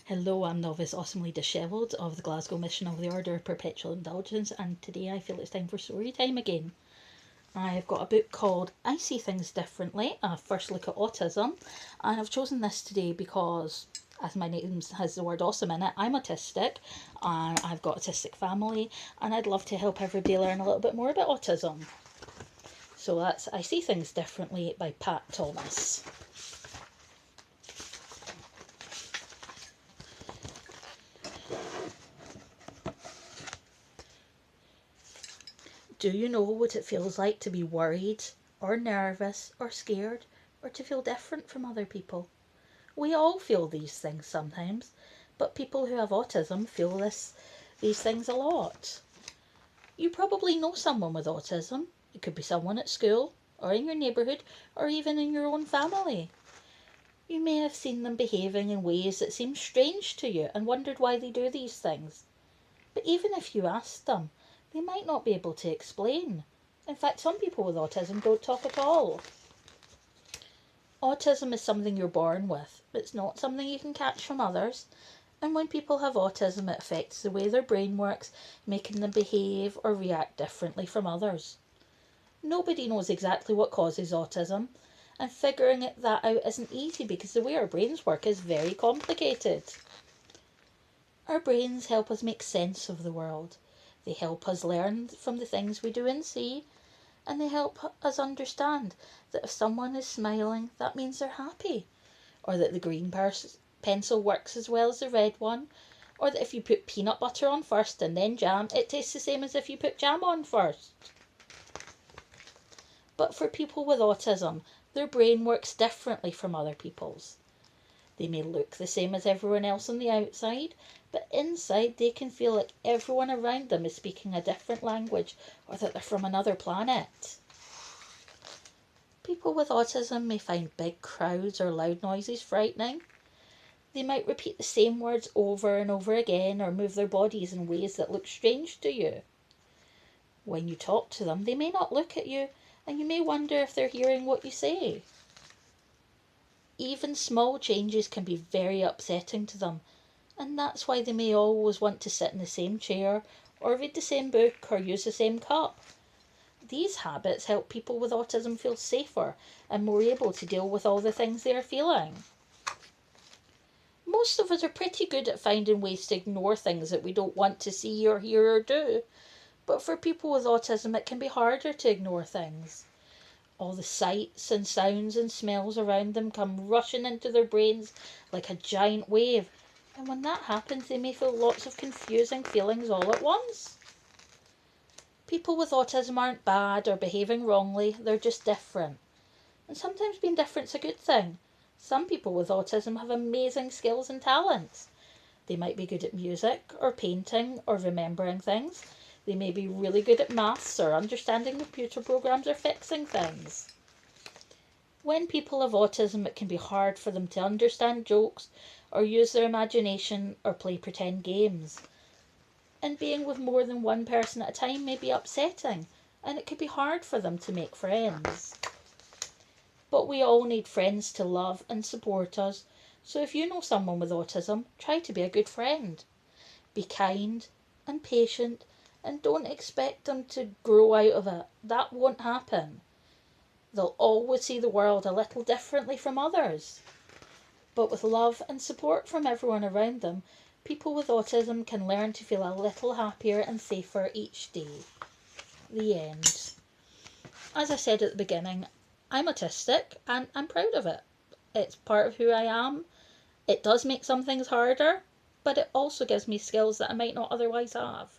Hello, I'm Novice Ausomely Dishevelled of the Glasgow Mission of the Order of Perpetual Indulgence, and today I feel it's time for Storytime again. I've got a book called I See Things Differently, a first look at autism, and I've chosen this today because, as my name has the word awesome in it, I'm autistic, and I've got autistic family, and I'd love to help everybody learn a little bit more about autism. So that's I See Things Differently by Pat Thomas. Do you know what it feels like to be worried, or nervous, or scared, or to feel different from other people? We all feel these things sometimes, but people who have autism feel these things a lot. You probably know someone with autism. It could be someone at school, or in your neighbourhood, or even in your own family. You may have seen them behaving in ways that seem strange to you and wondered why they do these things. But even if you asked them, they might not be able to explain. In fact, some people with autism don't talk at all. Autism is something you're born with. It's not something you can catch from others. And when people have autism, it affects the way their brain works, making them behave or react differently from others. Nobody knows exactly what causes autism, and figuring that out isn't easy because the way our brains work is very complicated. Our brains help us make sense of the world. They help us learn from the things we do and see, and they help us understand that if someone is smiling, that means they're happy, or that the green pencil works as well as the red one, or that if you put peanut butter on first and then jam, it tastes the same as if you put jam on first. But for people with autism, their brain works differently from other people's. They may look the same as everyone else on the outside, but inside they can feel like everyone around them is speaking a different language or that they're from another planet. People with autism may find big crowds or loud noises frightening. They might repeat the same words over and over again or move their bodies in ways that look strange to you. When you talk to them, they may not look at you, and you may wonder if they're hearing what you say. Even small changes can be very upsetting to them, and that's why they may always want to sit in the same chair, or read the same book, or use the same cup. These habits help people with autism feel safer and more able to deal with all the things they are feeling. Most of us are pretty good at finding ways to ignore things that we don't want to see or hear or do, but for people with autism it can be harder to ignore things. All the sights and sounds and smells around them come rushing into their brains like a giant wave, and when that happens they may feel lots of confusing feelings all at once. People with autism aren't bad or behaving wrongly, they're just different. And sometimes being different's a good thing. Some people with autism have amazing skills and talents. They might be good at music or painting or remembering things. They may be really good at maths or understanding computer programs or fixing things. When people have autism, it can be hard for them to understand jokes or use their imagination or play pretend games. And being with more than one person at a time may be upsetting, and it could be hard for them to make friends. But we all need friends to love and support us, so if you know someone with autism, try to be a good friend. Be kind and patient, and don't expect them to grow out of it. That won't happen. They'll always see the world a little differently from others. But with love and support from everyone around them, people with autism can learn to feel a little happier and safer each day. The end. As I said at the beginning, I'm autistic and I'm proud of it. It's part of who I am. It does make some things harder, but it also gives me skills that I might not otherwise have.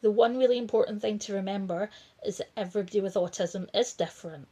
The one really important thing to remember is that everybody with autism is different.